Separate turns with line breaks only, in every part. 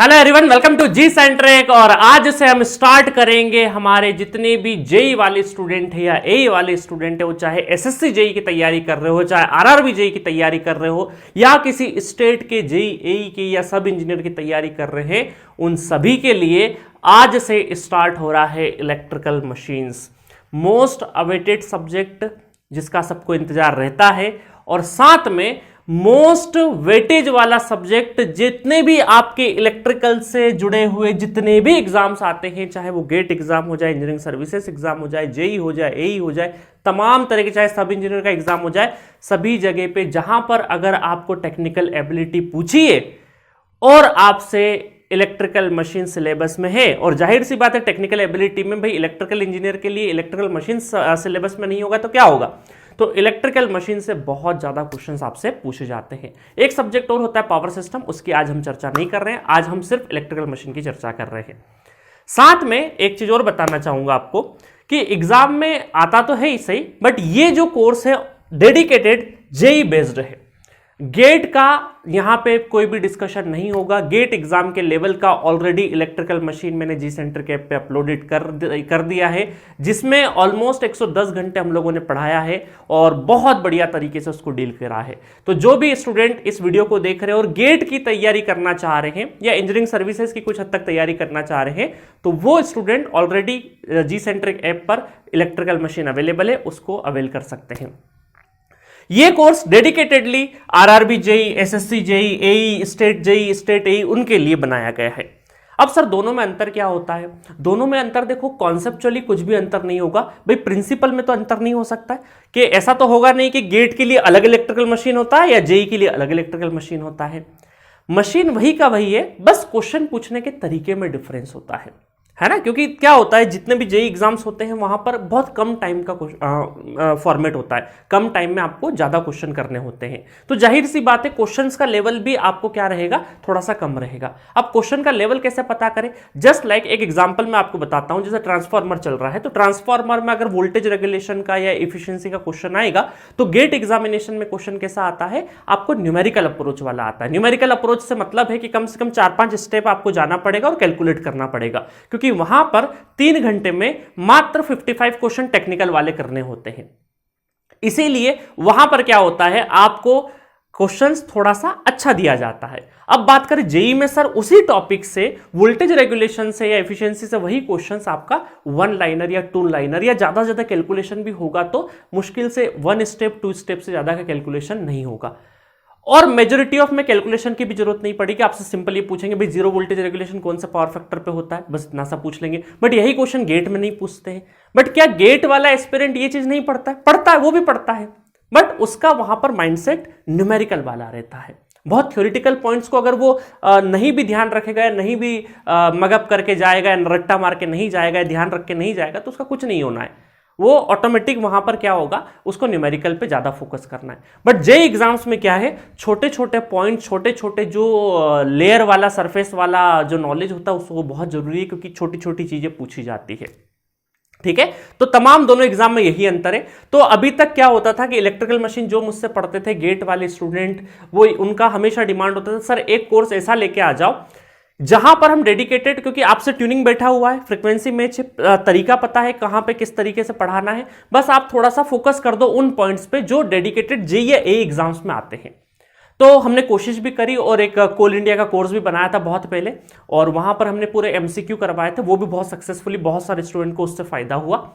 Hello everyone, welcome to G centric. और आज से हम स्टार्ट करेंगे हमारे जितने भी जेई वाले स्टूडेंट है या एई वाले स्टूडेंट है, वो चाहे एसएससी जेई की तैयारी कर रहे हो, चाहे आरआरबी जेई की तैयारी कर रहे हो, या किसी स्टेट के जेई एई की या सब इंजीनियर की तैयारी कर रहे हैं, उन सभी के लिए आज से स्टार्ट हो रहा है electrical machines, most awaited subject जिसका सबको इंतजार रहता है, और साथ में मोस्ट वेटेज वाला सब्जेक्ट। जितने भी आपके इलेक्ट्रिकल से जुड़े हुए जितने भी एग्जाम्स आते हैं, चाहे वो गेट एग्जाम हो जाए, इंजीनियरिंग सर्विसेज एग्जाम हो जाए, जेई हो जाए, एई हो जाए, तमाम तरह के, चाहे सब इंजीनियर का एग्जाम हो जाए, सभी जगह पे जहां पर अगर आपको टेक्निकल एबिलिटी पूछिए और आपसे इलेक्ट्रिकल मशीन सिलेबस में है, और जाहिर सी बात है टेक्निकल एबिलिटी में भाई इलेक्ट्रिकल इंजीनियर के लिए इलेक्ट्रिकल मशीन सिलेबस में नहीं होगा तो क्या होगा। तो इलेक्ट्रिकल मशीन से बहुत ज्यादा क्वेश्चंस आपसे पूछे जाते हैं। एक सब्जेक्ट और होता है पावर सिस्टम, उसकी आज हम चर्चा नहीं कर रहे हैं, आज हम सिर्फ इलेक्ट्रिकल मशीन की चर्चा कर रहे हैं। साथ में एक चीज और बताना चाहूंगा आपको कि एग्जाम में आता तो है ही सही, बट ये जो कोर्स है डेडिकेटेड जेई बेस्ड है। गेट का यहां पे कोई भी डिस्कशन नहीं होगा। गेट एग्जाम के लेवल का ऑलरेडी इलेक्ट्रिकल मशीन मैंने जी सेंटर के ऐप पे अपलोडेड कर दिया है, जिसमें ऑलमोस्ट 110 घंटे हम लोगों ने पढ़ाया है और बहुत बढ़िया तरीके से उसको डील करा है। तो जो भी स्टूडेंट इस वीडियो को देख रहे हैं और गेट की तैयारी करना चाह रहे हैं या इंजीनियरिंग सर्विसेज की कुछ हद तक तैयारी करना चाह रहे हैं, तो वो student already G centric app पर इलेक्ट्रिकल मशीन अवेलेबल है, उसको अवेल कर सकते हैं। ये course dedicatedly RRB JE, SSC JE, AE, state JE, state AE उनके लिए बनाया गया है। अब सर दोनों में अंतर क्या होता है? दोनों में अंतर देखो, कॉन्सेप्चुअली कुछ भी अंतर नहीं होगा भाई, प्रिंसिपल में तो अंतर नहीं हो सकता है कि ऐसा तो होगा नहीं कि गेट के लिए अलग इलेक्ट्रिकल मशीन होता है या जेई के लिए अलग इलेक्ट्रिकल मशीन होता है। मशीन वही का वही है, बस क्वेश्चन पूछने के तरीके में डिफरेंस होता है ना। क्योंकि क्या होता है, जितने भी जेई एग्जाम्स होते हैं वहां पर बहुत कम टाइम का फॉर्मेट होता है, कम टाइम में आपको ज्यादा क्वेश्चन करने होते हैं, तो जाहिर सी बात है क्वेश्चंस का लेवल भी आपको क्या रहेगा, थोड़ा सा कम रहेगा। अब क्वेश्चन का लेवल कैसे पता करें? जस्ट लाइक एक एग्जांपल मैं आपको बताता हूं। जैसे ट्रांसफार्मर चल रहा है, तो ट्रांसफार्मर में अगर वोल्टेज रेगुलेशन का या एफिशिएंसी का क्वेश्चन आएगा, तो गेट एग्जामिनेशन में क्वेश्चन कैसा आता है, आपको न्यूमेरिकल अप्रोच वाला आता है। न्यूमेरिकल अप्रोच से मतलब है कि कम से कम 4-5 स्टेप आपको जाना पड़ेगा और कैलकुलेट करना पड़ेगा, क्योंकि वहां पर 3 घंटे में मात्र 55 क्वेश्चन टेक्निकल वाले करने होते हैं। इसीलिए वहां पर क्या होता है, आपको क्वेश्चंस थोड़ा सा अच्छा दिया जाता है। अब बात करें जेई में, सर उसी टॉपिक से, वोल्टेज रेगुलेशन से या एफिशिएंसी से वही क्वेश्चंस आपका 1 लाइनर या 2 लाइनर या ज्यादा से ज्यादा कैलकुलेशन भी होगा तो मुश्किल से 1 स्टेप 2 स्टेप से ज्यादा का कैलकुलेशन नहीं होगा। और मेजोरिटी ऑफ में कैलकुलेशन की भी जरूरत नहीं पड़ेगी। आपसे सिंपल ये पूछेंगे भाई जीरो वोल्टेज रेगुलेशन कौन सा पावर फैक्टर पे होता है, बस इतना सा पूछ लेंगे। बट यही क्वेश्चन गेट में नहीं पूछते हैं। बट क्या गेट वाला एस्पिरेंट ये चीज नहीं पढ़ता है? पढ़ता है, वो भी पढ़ता है, बट उसका वहां पर माइंडसेट न्यूमेरिकल वाला रहता है। बहुत थ्योरेटिकल पॉइंट्स को अगर वो नहीं भी ध्यान रखेगा, नहीं भी मगअप करके जाएगा, रट्टा मार के नहीं जाएगा, ध्यान रख के नहीं जाएगा, तो उसका कुछ नहीं होना है। वो ऑटोमेटिक वहां पर क्या होगा, उसको न्यूमेरिकल पे ज्यादा फोकस करना है। बट जेई एग्जाम्स में क्या है, छोटे छोटे पॉइंट, छोटे छोटे जो लेयर वाला, सरफेस वाला जो नॉलेज होता है, उसको बहुत जरूरी है, क्योंकि छोटी छोटी चीजें पूछी जाती है। ठीक है, तो तमाम दोनों एग्जाम में यही अंतर है। तो अभी तक क्या होता था कि इलेक्ट्रिकल मशीन जो मुझसे पढ़ते थे गेट वाले स्टूडेंट, वो उनका हमेशा डिमांड होता था, सर एक कोर्स ऐसा लेके आ जाओ जहां पर हम डेडिकेटेड, क्योंकि आपसे ट्यूनिंग बैठा हुआ है, फ्रीक्वेंसी मैच, तरीका पता है कहां पे किस तरीके से पढ़ाना है, बस आप थोड़ा सा फोकस कर दो उन पॉइंट्स पे जो डेडिकेटेड जेई या एई एग्जाम्स में आते हैं। तो हमने कोशिश भी करी और एक कोल इंडिया का कोर्स भी बनाया था बहुत पहले, और वहां पर हमने पूरे एमसीक्यू करवाए थे, वो भी बहुत सक्सेसफुली, बहुत सारे स्टूडेंट को उससे फायदा हुआ,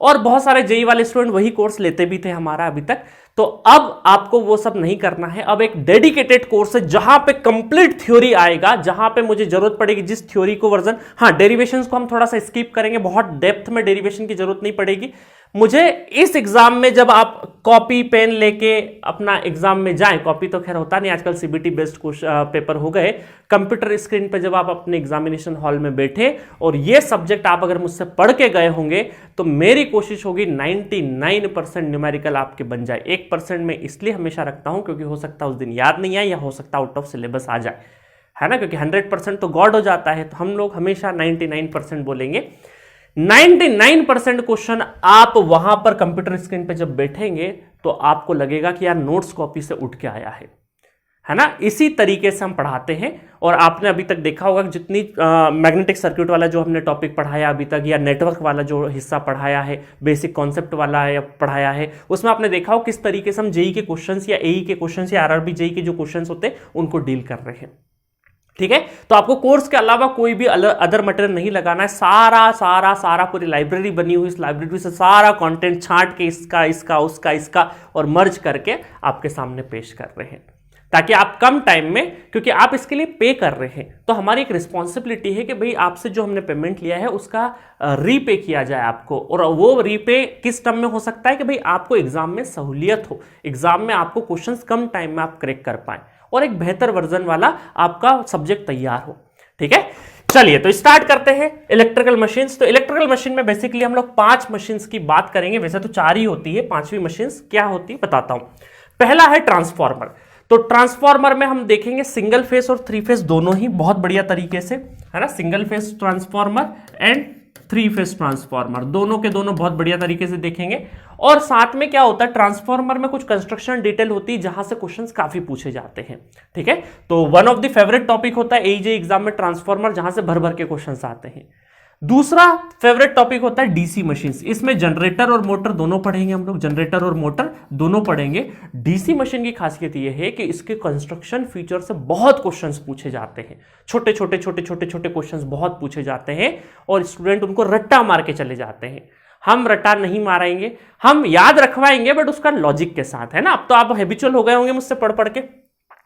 और बहुत सारे जेई वाले स्टूडेंट वही कोर्स लेते भी थे हमारा अभी तक। तो अब आपको वो सब नहीं करना है। अब एक डेडिकेटेड कोर्स है जहां पे कंप्लीट थ्योरी आएगा, जहां पे मुझे जरूरत पड़ेगी जिस थ्योरी को वर्जन, हाँ डेरिवेशंस को हम थोड़ा सा स्किप करेंगे, बहुत डेप्थ में डेरिवेशन की जरूरत नहीं पड़ेगी मुझे। इस एग्जाम में जब आप कॉपी पेन लेके अपना एग्जाम में जाएं, कॉपी तो खैर होता नहीं आजकल, सीबीटी बेस्ड पेपर हो गए, कंप्यूटर स्क्रीन पे जब आप अपने एग्जामिनेशन हॉल में बैठे और ये सब्जेक्ट आप अगर मुझसे पढ़ के गए होंगे, तो मेरी कोशिश होगी 99% न्यूमेरिकल आपके बन जाए। 1% में इसलिए हमेशा रखता हूं क्योंकि हो सकता है उस दिन याद नहीं आए, या हो सकता है आउट ऑफ सिलेबस आ जाए, है ना, क्योंकि 100% तो गॉड हो जाता है, तो हम लोग हमेशा 99% बोलेंगे। 99% क्वेश्चन आप वहां पर कंप्यूटर स्क्रीन पे जब बैठेंगे तो आपको लगेगा कि यार नोट्स कॉपी से उठ के आया है। है ना। इसी तरीके से हम पढ़ाते हैं। और आपने अभी तक देखा होगा कि जितनी मैग्नेटिक सर्किट वाला जो हमने टॉपिक पढ़ाया अभी तक, या नेटवर्क वाला जो हिस्सा पढ़ाया है, बेसिक कॉन्सेप्ट वाला है पढ़ाया है, उसमें आपने देखा हो किस तरीके से हम जेई के क्वेश्चंस या एई के क्वेश्चंस या आरआरबी जेई के जो क्वेश्चंस होते हैं उनको डील कर रहे हैं। ठीक है, तो आपको कोर्स के अलावा कोई भी अदर मटेरियल नहीं लगाना है। सारा सारा सारा पूरी लाइब्रेरी बनी हुई, इस लाइब्रेरी से सारा कंटेंट छांट के इसका इसका उसका इसका और मर्ज करके आपके सामने पेश कर रहे हैं, ताकि आप कम टाइम में, क्योंकि आप इसके लिए पे कर रहे हैं तो हमारी एक रिस्पॉन्सिबिलिटी है कि भाई आपसे जो हमने पेमेंट लिया है उसका रीपे किया जाए आपको। और वो रीपे किस टर्म में हो सकता है कि भाई आपको एग्जाम में सहूलियत हो, एग्जाम में आपको क्वेश्चंस कम टाइम में आप क्रैक कर पाए और एक बेहतर वर्जन वाला आपका सब्जेक्ट तैयार हो। ठीक है, चलिए तो स्टार्ट करते हैं इलेक्ट्रिकल मशीन्स। तो इलेक्ट्रिकल मशीन में बेसिकली हम लोग 5 मशीन्स की बात करेंगे, वैसे तो 4 ही होती है, 5वीं मशीन्स क्या होती है बताता हूं। पहला है ट्रांसफार्मर। तो ट्रांसफार्मर में हम देखेंगे सिंगल फेस और 3 फेस दोनों ही बहुत बढ़िया तरीके से, है ना। Single phase transformer and 3 phase transformer दोनों के दोनों बहुत बढ़िया तरीके से देखेंगे। और साथ में क्या होता है, ट्रांसफार्मर में कुछ कंस्ट्रक्शन डिटेल होती है जहां से क्वेश्चंस काफी पूछे जाते हैं। ठीक है, तो one of the favourite topic होता है एईजे एग्जाम में ट्रांसफार्मर, जहां से भर भर के क्वेश्चंस आते हैं। दूसरा फेवरेट टॉपिक होता है डीसी मशीन्स। इसमें जनरेटर और मोटर दोनों पढ़ेंगे हम लोग, जनरेटर और मोटर दोनों पढ़ेंगे। डीसी मशीन की खासियत यह है कि इसके कंस्ट्रक्शन फीचर से बहुत क्वेश्चंस पूछे जाते हैं, छोटे छोटे छोटे छोटे छोटे क्वेश्चंस बहुत पूछे जाते हैं और स्टूडेंट उनको रट्टा मार के चले जाते हैं। हम रट्टा नहीं मारेंगे, हम याद रखवाएंगे बट उसका लॉजिक के साथ, है ना। अब तो आप हैबिचुअल हो गए होंगे मुझसे पढ़ पढ़ के।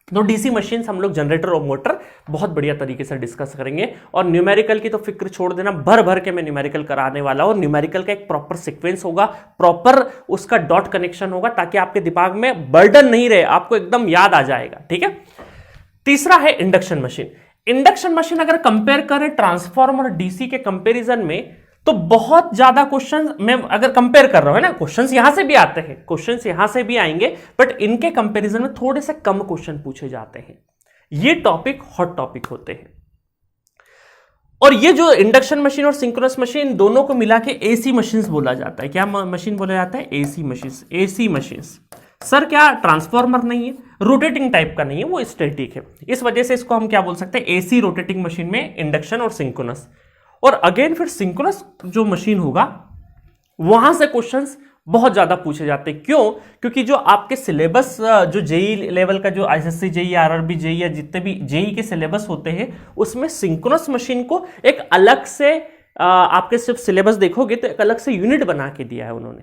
तो डीसी मशीन्स हम लोग जनरेटर और मोटर बहुत बढ़िया तरीके से डिस्कस करेंगे। और न्यूमेरिकल की तो फिक्र छोड़ देना, भर भर के मैं न्यूमेरिकल कराने वाला हूं। न्यूमेरिकल का एक प्रॉपर सीक्वेंस होगा, प्रॉपर उसका डॉट कनेक्शन होगा, ताकि आपके दिमाग में बर्डन नहीं रहे, आपको एकदम याद आ जाएगा। ठीक है, तीसरा है इंडक्शन मशीन। इंडक्शन मशीन अगर कंपेयर करें ट्रांसफार्मर और डीसी के कंपेरिजन में, तो बहुत ज्यादा क्वेश्चन मैं अगर कंपेयर कर रहा हूं, है ना, क्वेश्चंस यहां से भी आते हैं, क्वेश्चंस यहां से भी आएंगे, बट इनके कंपैरिजन में थोड़े से कम क्वेश्चन पूछे जाते हैं। ये टॉपिक हॉट टॉपिक होते हैं। और ये जो इंडक्शन मशीन और सिंक्रोनस मशीन दोनों को मिला के एसी मशीन्स बोला जाता है। क्या मशीन बोला जाता है? AC machines. AC machines sir क्या ट्रांसफार्मर नहीं है, रोटेटिंग टाइप का नहीं है, वो स्टैटिक है, इस वजह से इसको हम क्या बोल सकते हैं, एसी रोटेटिंग मशीन में इंडक्शन और सिंक्रोनस। और अगेन फिर सिंक्रोनस जो मशीन होगा वहां से क्वेश्चंस बहुत ज्यादा पूछे जाते हैं। क्यों? क्योंकि जो आपके सिलेबस जो जेई लेवल का जो आईएसएससी जेई, आरआरबी जेई या जितने भी जेई के सिलेबस होते हैं उसमें सिंक्रोनस मशीन को एक अलग से आपके सिर्फ सिलेबस देखोगे तो एक अलग से यूनिट बना के दिया है उन्होंने,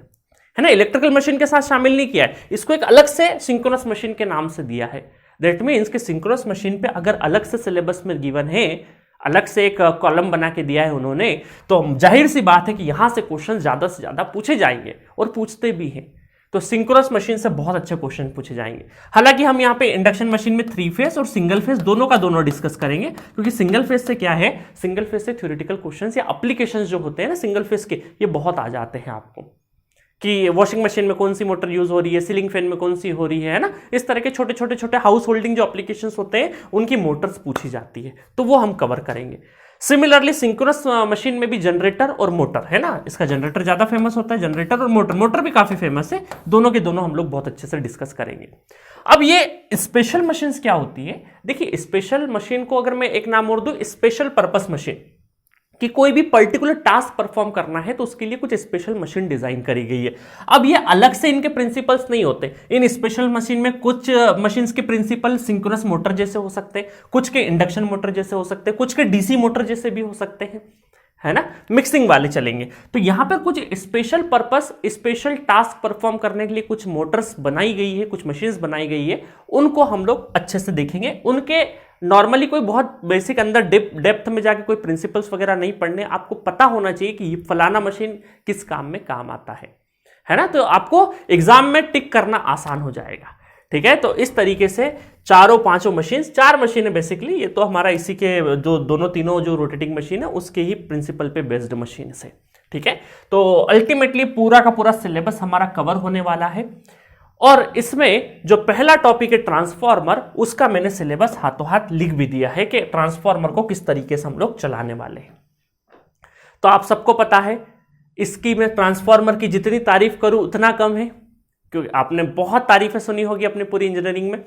है ना। इलेक्ट्रिकल मशीन के साथ शामिल नहीं किया है, इसको एक अलग से सिंक्रोनस मशीन के नाम से दिया है। दैट मीन्स कि सिंक्रोनस मशीन पे अगर अलग से सिलेबस में गिवन है, अलग से एक कॉलम बना के दिया है उन्होंने, तो जाहिर सी बात है कि यहां से क्वेश्चन ज्यादा से ज्यादा पूछे जाएंगे और पूछते भी हैं। तो सिंक्रोनस मशीन से बहुत अच्छे क्वेश्चन पूछे जाएंगे। हालांकि हम यहाँ पे इंडक्शन मशीन में 3 फेस और सिंगल फेस दोनों का दोनों डिस्कस करेंगे, क्योंकि सिंगल फेस से क्या है, सिंगल फेस से थ्योरेटिकल क्वेश्चंस या एप्लीकेशंस जो होते हैं ना सिंगल फेस के, ये बहुत आ जाते हैं आपको, कि वॉशिंग मशीन में कौन सी मोटर यूज हो रही है, सीलिंग फैन में कौन सी हो रही है ना। इस तरह के छोटे छोटे छोटे हाउस होल्डिंग जो एप्लीकेशंस होते हैं उनकी मोटर्स पूछी जाती है, तो वो हम कवर करेंगे। सिमिलरली सिंक्रोनस मशीन में भी जनरेटर और मोटर, है ना, इसका जनरेटर ज्यादा फेमस होता है, जनरेटर और मोटर भी काफी फेमस है, दोनों के दोनों हम लोग बहुत अच्छे से डिस्कस करेंगे। अब ये स्पेशल मशीन्स क्या होती है, देखिए स्पेशल मशीन को अगर मैं एक नाम और दूं, स्पेशल पर्पस मशीन, कि कोई भी पर्टिकुलर टास्क परफॉर्म करना है तो उसके लिए कुछ स्पेशल मशीन डिजाइन करी गई है। अब ये अलग से इनके प्रिंसिपल्स नहीं होते, इन स्पेशल मशीन में कुछ मशीन्स के प्रिंसिपल सिंक्रोनस मोटर जैसे हो सकते हैं, कुछ के इंडक्शन मोटर जैसे हो सकते हैं, कुछ के डीसी मोटर जैसे भी हो सकते हैं, है ना, मिक्सिंग वाले चलेंगे। तो यहां पर कुछ special purpose, special task perform करने के लिए कुछ मोटर्स बनाई गई है, कुछ मशीन्स बनाई गई है, उनको हम लोग अच्छे से देखेंगे। उनके नॉर्मली कोई बहुत बेसिक अंदर डेप्थ में जाके कोई प्रिंसिपल्स वगैरह नहीं पढ़ने, आपको पता होना चाहिए कि ये फलाना मशीन किस काम में काम आता है ना, तो आपको एग्जाम में टिक करना आसान हो जाएगा। ठीक है, तो इस तरीके से चारों पांचों मशीन, 4 मशीन बेसिकली, ये तो हमारा इसी के जो दोनों तीनों जो रोटेटिंग मशीन है उसके ही प्रिंसिपल पे बेस्ड मशीन है। ठीक है, तो अल्टीमेटली पूरा का पूरा सिलेबस हमारा कवर होने वाला है। और इसमें जो पहला टॉपिक है ट्रांसफार्मर, उसका मैंने सिलेबस हाथों हाथ लिख भी दिया है कि ट्रांसफार्मर को किस तरीके से हम लोग चलाने वाले हैं। तो आप सबको पता है, इसकी मैं ट्रांसफार्मर की जितनी तारीफ करूं उतना कम है, क्योंकि आपने बहुत तारीफें सुनी होगी अपनी पूरी इंजीनियरिंग में।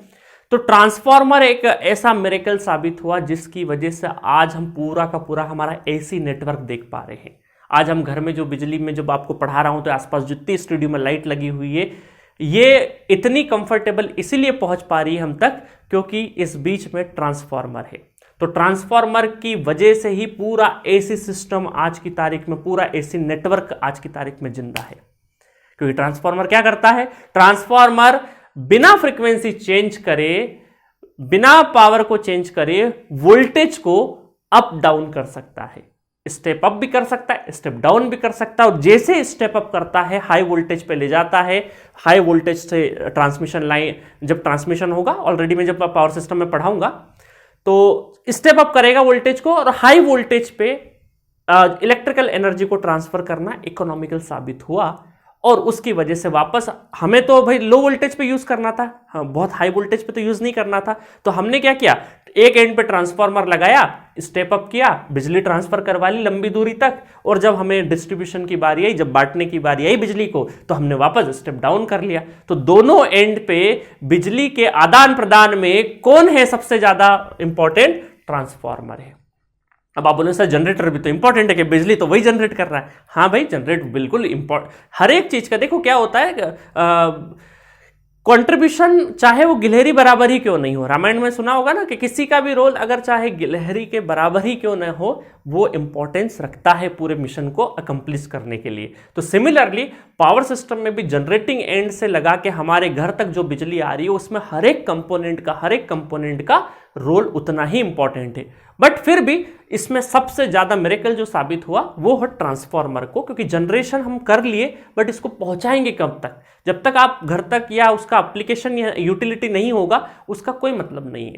तो ट्रांसफॉर्मर एक ऐसा मिरेकल साबित हुआ जिसकी वजह से आज हम पूरा का पूरा हमारा एसी नेटवर्क देख पा रहे हैं। आज हम घर में जो बिजली में जब आपको पढ़ा रहा हूं तो आसपास जितनी स्टूडियो में लाइट लगी हुई है ये इतनी कंफर्टेबल इसीलिए पहुंच पा रही है हम तक क्योंकि इस बीच में ट्रांसफॉर्मर है। तो ट्रांसफॉर्मर की वजह से ही पूरा एसी सिस्टम आज की तारीख में, पूरा एसी नेटवर्क आज की तारीख में जिंदा है। क्योंकि ट्रांसफॉर्मर क्या करता है, ट्रांसफॉर्मर बिना फ्रीक्वेंसी चेंज करे, बिना पावर को चेंज करे वोल्टेज को अप डाउन कर सकता है। स्टेप अप भी कर सकता है, स्टेप डाउन भी कर सकता है, और जैसे स्टेप अप करता है हाई वोल्टेज पे ले जाता है। हाई वोल्टेज से ट्रांसमिशन लाइन, जब ट्रांसमिशन होगा, ऑलरेडी मैं जब पावर सिस्टम में पढ़ाऊंगा तो स्टेप अप करेगा वोल्टेज को, और हाई वोल्टेज पे इलेक्ट्रिकल एनर्जी को ट्रांसफर करना इकोनॉमिकल साबित हुआ। और उसकी वजह से वापस हमें तो भाई लो वोल्टेज पे यूज करना था, हाँ, बहुत हाई वोल्टेज पे तो यूज नहीं करना था। तो हमने क्या किया, एक एंड पे ट्रांसफार्मर लगाया, स्टेप अप किया, बिजली ट्रांसफर करवा ली लंबी दूरी तक, और जब हमें डिस्ट्रीब्यूशन की बारी आई, जब बांटने की बारी आई बिजली को, तो हमने वापस स्टेप डाउन कर लिया। तो दोनों एंड पे बिजली के आदान प्रदान में कौन है सबसे ज्यादा इंपॉर्टेंट, ट्रांसफार्मर है। अब आप बोले सर जनरेटर भी तो इंपॉर्टेंट है कि बिजली तो वही जनरेट कर रहा है। हाँ भाई, जनरेट बिल्कुल इंपॉर्टेंट, हर एक चीज का देखो क्या होता है कंट्रीब्यूशन, चाहे वो गिलहरी बराबर ही क्यों नहीं हो। रामायण में सुना होगा ना कि किसी का भी रोल अगर चाहे गिलहरी के बराबर ही क्यों न हो, वो इंपॉर्टेंस रखता है पूरे मिशन को अकम्प्लिश करने के लिए। तो सिमिलरली पावर सिस्टम में भी जनरेटिंग एंड से लगा के हमारे घर तक जो बिजली आ रही है उसमें हर एक कंपोनेंट का रोल उतना ही इंपॉर्टेंट है। बट फिर भी इसमें सबसे ज्यादा मिरेकल जो साबित हुआ वो है ट्रांसफॉर्मर को, क्योंकि जनरेशन हम कर लिए बट इसको पहुंचाएंगे कब तक, जब तक आप घर तक या उसका एप्लीकेशन या यूटिलिटी नहीं होगा उसका कोई मतलब नहीं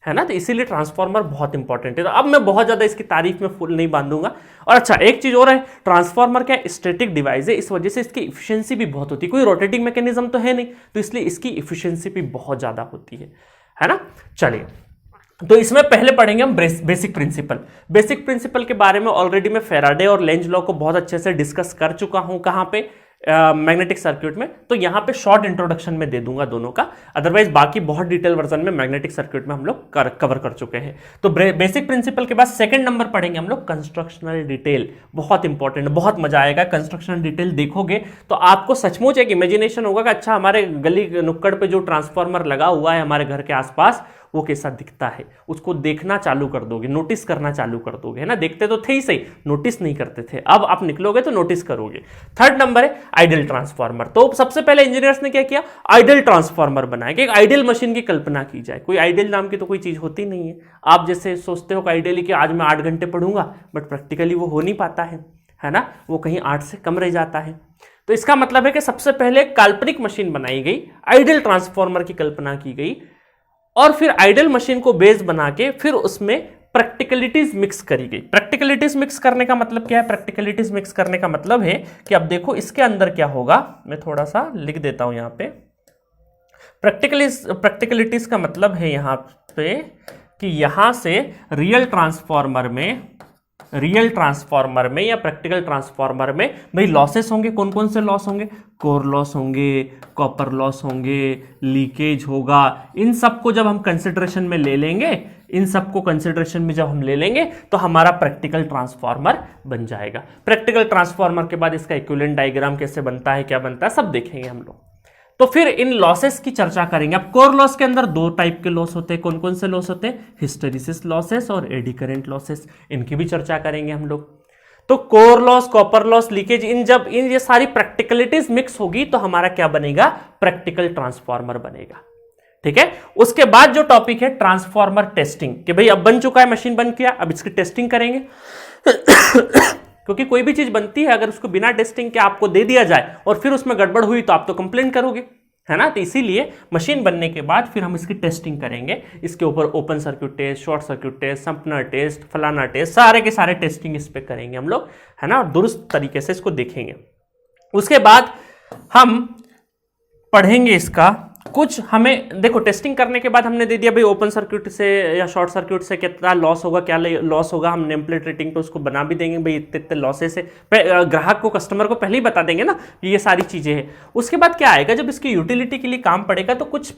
है ना। तो इसीलिए ट्रांसफॉर्मर बहुत इंपॉर्टेंट है। तो अब मैं बहुत ज्यादा इसकी तारीफ में फुल नहीं बांधूंगा। और अच्छा एक चीज और है, ट्रांसफॉर्मर क्या स्टैटिक डिवाइस है, इस वजह से इसकी इफिशियंसी भी बहुत होती है। कोई रोटेटिंग मैकेनिज्म तो है नहीं, तो इसलिए इसकी इफिशियंसी भी बहुत ज्यादा होती है ना। चलिए, तो इसमें पहले पढ़ेंगे हम बेसिक प्रिंसिपल के बारे में। ऑलरेडी मैं फैराडे और लेंज लॉ को बहुत अच्छे से डिस्कस कर चुका हूं, कहां पे, मैग्नेटिक सर्किट में। तो यहां पे शॉर्ट इंट्रोडक्शन में दे दूंगा दोनों का, अदरवाइज बाकी बहुत डिटेल वर्जन में मैग्नेटिक सर्किट में हम लोग कवर कर चुके हैं। तो बेसिक प्रिंसिपल के बाद सेकंड नंबर पढ़ेंगे हम लोग कंस्ट्रक्शनल डिटेल। बहुत इंपॉर्टेंट, बहुत मजा आएगा कंस्ट्रक्शनल डिटेल देखोगे तो आपको सचमुच एक इमेजिनेशन होगा कि अच्छा हमारे गली नुक्कड़ पे जो ट्रांसफार्मर लगा हुआ है हमारे घर के आसपास वो कैसा दिखता है, उसको देखना चालू कर दोगे, नोटिस करना चालू कर दोगे, है ना। देखते तो थे ही सही, नोटिस नहीं करते थे, अब आप निकलोगे तो नोटिस करोगे। थर्ड नंबर है आइडियल ट्रांसफार्मर। तो सबसे पहले इंजीनियर्स ने क्या किया, आइडियल ट्रांसफार्मर बनाया कि एक आइडियल मशीन की कल्पना की जाए। कोई आइडियल नाम की तो कोई चीज होती नहीं है। आप जैसे सोचते हो कि आइडियली कि आज मैं 8 घंटे पढ़ूंगा, बट प्रैक्टिकली वो हो नहीं पाता है ना, वो कहीं 8 से कम रह जाता है। तो इसका मतलब है कि सबसे पहले काल्पनिक मशीन बनाई गई, आइडियल ट्रांसफार्मर की कल्पना की गई, और फिर आइडियल मशीन को बेस बना के फिर उसमें प्रैक्टिकलिटीज मिक्स करी गई। प्रैक्टिकलिटीज मिक्स करने का मतलब क्या है, प्रैक्टिकलिटीज मिक्स करने का मतलब है कि अब देखो इसके अंदर क्या होगा, मैं थोड़ा सा लिख देता हूं यहां पे। प्रैक्टिकलिटीज का मतलब है यहां पे कि यहां से रियल ट्रांसफार्मर में या प्रैक्टिकल ट्रांसफार्मर में भाई लॉसेस होंगे। कौन कौन से लॉस होंगे, कोर लॉस होंगे, कॉपर लॉस होंगे, लीकेज होगा। इन सबको जब हम कंसिडरेशन में ले लेंगे, तो हमारा प्रैक्टिकल ट्रांसफार्मर बन जाएगा। प्रैक्टिकल ट्रांसफार्मर के बाद इसका इक्विवेलेंट डायग्राम कैसे बनता है, क्या बनता है, सब देखेंगे हम लोग। तो फिर इन लॉसेस की चर्चा करेंगे। अब कोर लॉस के अंदर 2 टाइप के लॉस होते हैं। कौन कौन से लॉस होते हैं, हिस्टेरिसिस लॉसेस और एडी करंट लॉसेस, इनकी भी चर्चा करेंगे हम लोग। तो core loss, copper loss, leakage, जब ये सारी प्रैक्टिकलिटीज मिक्स होगी तो हमारा क्या बनेगा, प्रैक्टिकल ट्रांसफार्मर बनेगा। ठीक है। उसके बाद जो टॉपिक है ट्रांसफार्मर टेस्टिंग, कि भाई अब बन चुका है, मशीन बन किया, अब इसकी टेस्टिंग करेंगे। क्योंकि कोई भी चीज बनती है अगर उसको बिना टेस्टिंग के आपको दे दिया जाए और फिर उसमें गड़बड़ हुई तो आप तो कंप्लेन करोगे, है ना। तो इसीलिए मशीन बनने के बाद फिर हम इसकी टेस्टिंग करेंगे। इसके ऊपर open circuit test, short circuit test, Sumpner test, फलाना टेस्ट, सारे के सारे टेस्टिंग इस पे करेंगे हम लोग, है ना, और दुरुस्त तरीके से इसको देखेंगे। उसके बाद हम पढ़ेंगे इसका कुछ हमें देखो टेस्टिंग करने के बाद हमने दे दिया भाई ओपन सर्किट से या शॉर्ट सर्किट से कितना लॉस होगा, क्या लॉस होगा, हम नेम प्लेट रेटिंग पे उसको बना भी देंगे भाई इतने इतने लॉसेस है, ग्राहक को कस्टमर को पहले ही बता देंगे ना ये सारी चीजें हैं। उसके बाद क्या आएगा, जब इसकी यूटिलिटी के लिए काम पड़ेगा तो कुछ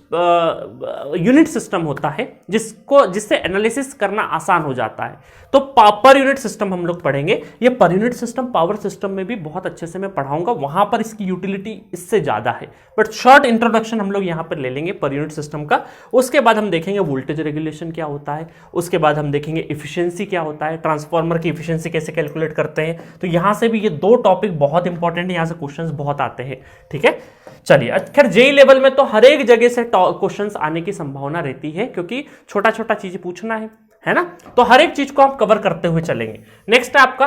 यूनिट सिस्टम होता है जिससे एनालिसिस करना आसान हो जाता है, तो पर यूनिट सिस्टम हम लोग पढ़ेंगे। ये per unit system power system में भी बहुत अच्छे से मैं पढ़ाऊंगा, वहां पर इसकी यूटिलिटी इससे ज्यादा है, बट शॉर्ट इंट्रोडक्शन हम लोग यहां पर ले लेंगे पर यूनिट सिस्टम का। उसके बाद हम देखेंगे वोल्टेज रेगुलेशन क्या होता है, उसके बाद हम देखेंगे इफिशियंसी क्या होता है, ट्रांसफार्मर की इफिशियंसी कैसे कैलकुलेट करते हैं। तो यहां से भी ये दो टॉपिक बहुत इंपॉर्टेंट है, यहां से क्वेश्चंस बहुत आते हैं, ठीक है। चलिए खैर जेई लेवल में तो हर एक जगह से क्वेश्चंस आने की संभावना रहती है, क्योंकि छोटा छोटा चीज पूछना है ना, तो हर एक चीज को हम कवर करते हुए चलेंगे। नेक्स्ट है आपका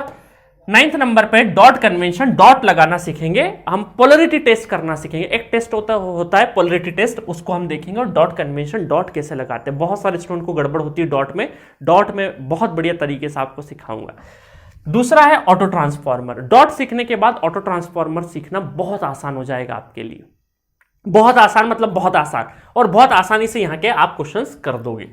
9th नंबर पे डॉट कन्वेंशन, डॉट लगाना सीखेंगे हम, पोलरिटी टेस्ट करना सीखेंगे। एक टेस्ट होता है पोलरिटी टेस्ट, उसको हम देखेंगे, और डॉट कन्वेंशन डॉट कैसे लगाते हैं। बहुत सारे स्टूडेंट को गड़बड़ होती है डॉट में बहुत बढ़िया तरीके से आपको सिखाऊंगा। दूसरा है ऑटो ट्रांसफॉर्मर। डॉट सीखने के बाद ऑटो ट्रांसफॉर्मर सीखना बहुत आसान हो जाएगा आपके लिए, बहुत आसान मतलब बहुत आसान, और बहुत आसानी से यहां के आप क्वेश्चंस कर दोगे।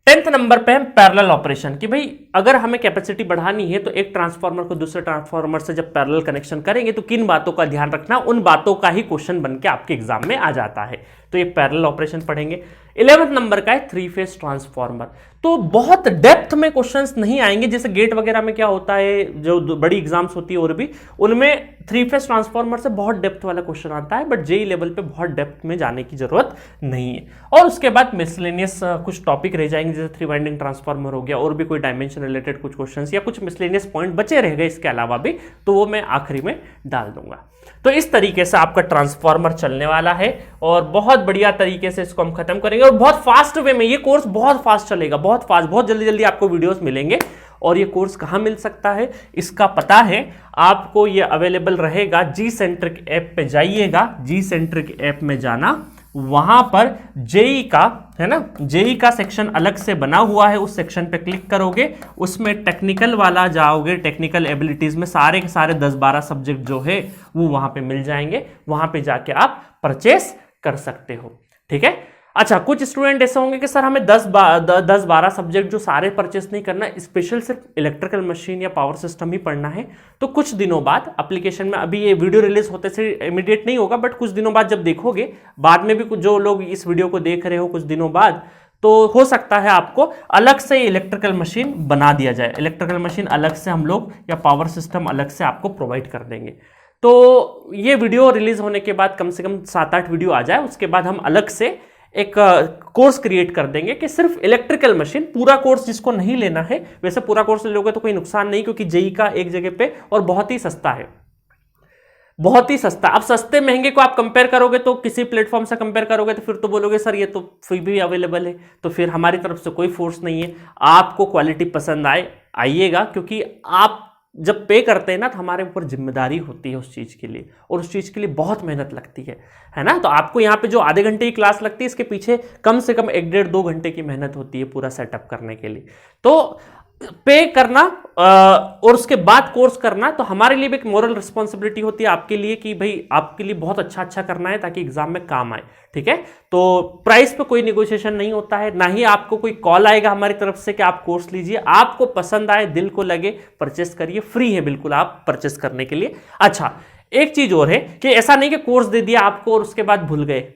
10th नंबर पे हम पैरेलल ऑपरेशन, कि भाई अगर हमें कैपेसिटी बढ़ानी है तो एक ट्रांसफार्मर को दूसरे ट्रांसफार्मर से जब पैरेलल कनेक्शन करेंगे तो किन बातों का ध्यान रखना, उन बातों का ही क्वेश्चन बन के आपके एग्जाम में आ जाता है, तो ये पैरेलल ऑपरेशन पढ़ेंगे। 11th नंबर का है 3 फेज ट्रांसफार्मर, तो बहुत डेप्थ में क्वेश्चंस नहीं आएंगे, जैसे गेट वगैरह में क्या होता है जो बड़ी एग्जाम्स होती है और भी उनमें 3 फेज ट्रांसफार्मर से बहुत डेप्थ वाला क्वेश्चन आता है, बट जेई लेवल पे बहुत डेप्थ में जाने की जरूरत नहीं है। और उसके बाद मिसलेनियस कुछ टॉपिक रह जाएंगे, जैसे 3 वाइंडिंग ट्रांसफार्मर हो गया, और भी कोई डायमेंशन रिलेटेड कुछ क्वेश्चंस या कुछ मिसलेनियस पॉइंट बचे रह गए इसके अलावा भी, तो वो मैं आखिरी में डाल दूंगा। तो इस तरीके से आपका ट्रांसफार्मर चलने वाला है, और बहुत बढ़िया तरीके से इसको हम खत्म करेंगे, और बहुत फास्ट वे में ये कोर्स बहुत फास्ट चलेगा, बहुत फास्ट, बहुत जल्दी जल्दी आपको वीडियोस मिलेंगे। और ये कोर्स कहां मिल सकता है इसका पता है आपको, ये अवेलेबल रहेगा जी सेंट्रिक ऐप पे जाइएगा, जी सेंट्रिक ऐप में जाना, वहां पर जेई का है ना, जेई का सेक्शन अलग से बना हुआ है, उस सेक्शन पे क्लिक करोगे, उसमें टेक्निकल वाला जाओगे, टेक्निकल एबिलिटीज में सारे के सारे 10-12 सब्जेक्ट जो है वो वहां पे मिल जाएंगे, वहां पे जाके आप परचेस कर सकते हो, ठीक है। अच्छा, कुछ स्टूडेंट ऐसे होंगे कि सर हमें 10-12 सब्जेक्ट जो सारे परचेस नहीं करना, स्पेशल सिर्फ इलेक्ट्रिकल मशीन या पावर सिस्टम ही पढ़ना है, तो कुछ दिनों बाद एप्लीकेशन में, अभी ये वीडियो रिलीज होते से इमीडिएट नहीं होगा, बट कुछ दिनों बाद जब देखोगे, बाद में भी कुछ जो लोग इस वीडियो को देख रहे हो कुछ दिनों बाद, तो हो सकता है आपको अलग से इलेक्ट्रिकल मशीन बना दिया जाए, इलेक्ट्रिकल मशीन अलग से हम लोग या पावर सिस्टम अलग से आपको प्रोवाइड कर देंगे। तो ये वीडियो रिलीज होने के बाद कम से कम 7-8 वीडियो आ जाए, उसके बाद हम अलग से एक कोर्स क्रिएट कर देंगे कि सिर्फ इलेक्ट्रिकल मशीन, पूरा कोर्स जिसको नहीं लेना है, वैसे पूरा कोर्स ले लोगे तो कोई नुकसान नहीं, क्योंकि जेई का एक जगह पे और बहुत ही सस्ता है, बहुत ही सस्ता। अब सस्ते महंगे को आप कंपेयर करोगे तो किसी प्लेटफॉर्म से कंपेयर करोगे तो फिर तो बोलोगे सर ये तो फ्री भी अवेलेबल है, तो फिर हमारी तरफ से कोई फोर्स नहीं है, आपको क्वालिटी पसंद आइएगा, क्योंकि आप जब पे करते हैं ना तो हमारे ऊपर जिम्मेदारी होती है उस चीज़ के लिए, और उस चीज़ के लिए बहुत मेहनत लगती है ना। तो आपको यहाँ पे जो आधे घंटे की क्लास लगती है, इसके पीछे कम से कम 1-1.5-2 घंटे की मेहनत होती है पूरा सेटअप करने के लिए। तो पे करना और उसके बाद कोर्स करना, तो हमारे लिए भी एक मोरल रिस्पॉन्सिबिलिटी होती है आपके लिए कि भाई आपके लिए बहुत अच्छा करना है ताकि एग्जाम में काम आए, ठीक है। तो प्राइस पे कोई निगोशिएशन नहीं होता है, ना ही आपको कोई कॉल आएगा हमारी तरफ से कि आप कोर्स लीजिए, आपको पसंद आए, दिल को लगे, परचेस करिए, फ्री है बिल्कुल आप परचेस करने के लिए। अच्छा, एक चीज और है कि ऐसा नहीं कि कोर्स दे दिया आपको और उसके बाद भूल गए,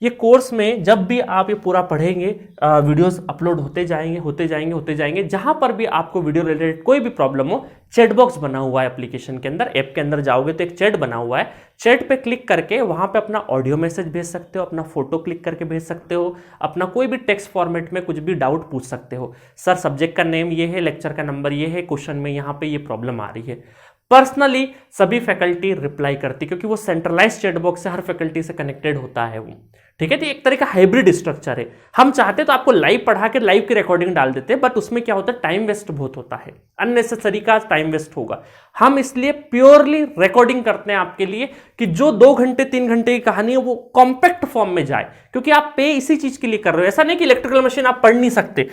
ये कोर्स में जब भी आप ये पूरा पढ़ेंगे, वीडियोस अपलोड होते जाएंगे, जहां पर भी आपको वीडियो रिलेटेड कोई भी प्रॉब्लम हो, चैट बॉक्स बना हुआ है एप्लीकेशन के अंदर, ऐप के अंदर जाओगे तो एक चैट बना हुआ है, चैट पे क्लिक करके वहां पे अपना ऑडियो मैसेज भेज सकते हो, अपना फोटो क्लिक करके भेज सकते हो, अपना कोई भी टेक्स्ट फॉर्मेट में कुछ भी डाउट पूछ सकते हो, सर सब्जेक्ट का नेम ये है, लेक्चर का नंबर ये है, क्वेश्चन में यहाँ पे ये प्रॉब्लम आ रही है। पर्सनली सभी फैकल्टी रिप्लाई करती, क्योंकि वो सेंट्रलाइज चैट बॉक्स से हर फैकल्टी से कनेक्टेड होता है वो, ठीक है। तो एक तरह का हाइब्रिड स्ट्रक्चर है। हम चाहते तो आपको लाइव पढ़ा के लाइव की रिकॉर्डिंग डाल देते, बट उसमें क्या होता है, टाइम वेस्ट बहुत होता है, अननेसेसरी का टाइम वेस्ट होगा। हम इसलिए प्योरली रिकॉर्डिंग करते हैं आपके लिए कि जो 2 घंटे 3 घंटे की कहानी है वो कॉम्पैक्ट फॉर्म में जाए, क्योंकि आप पे इसी चीज के लिए कर रहे हो। ऐसा नहीं कि इलेक्ट्रिकल मशीन आप पढ़ नहीं सकते,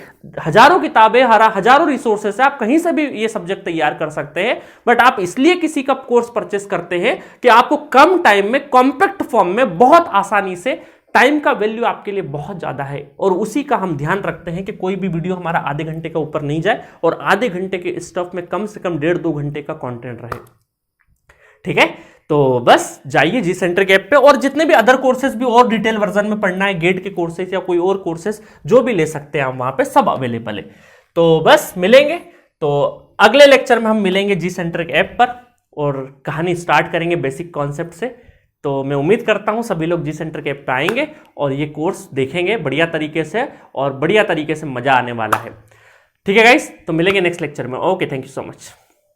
हजारों किताबें, हजारों रिसोर्सेस है, आप कहीं से भी ये सब्जेक्ट तैयार कर सकते हैं, बट आप इसलिए किसी का कोर्स परचेस करते हैं कि आपको कम टाइम में कॉम्पैक्ट फॉर्म में बहुत आसानी से टाइम का वैल्यू आपके लिए बहुत ज़्यादा है और उसी का हम ध्यान रखते हैं कि कोई भी वीडियो हमारा आधे घंटे का ऊपर नहीं जाए और आधे घंटे के स्टफ में कम से कम 1.5-2 घंटे का कंटेंट रहे। ठीक है, तो बस जाइए जी सेंटर के ऐप पे, और जितने भी अदर कोर्सेज भी और डिटेल वर्जन में पढ़ना है, गेट के कोर्सेज या कोई और कोर्सेज जो भी ले सकते हैं हम, वहां पे सब अवेलेबल है। तो बस मिलेंगे, तो अगले लेक्चर में हम मिलेंगे जी सेंटर के ऐप पर और कहानी स्टार्ट करेंगे बेसिक कॉन्सेप्ट से। तो मैं उम्मीद करता हूं सभी लोग जी सेंटर के ऐप पे आएंगे और ये कोर्स देखेंगे बढ़िया तरीके से, और बढ़िया तरीके से मजा आने वाला है। ठीक है गाइस, तो मिलेंगे नेक्स्ट लेक्चर में। Okay, thank you so much.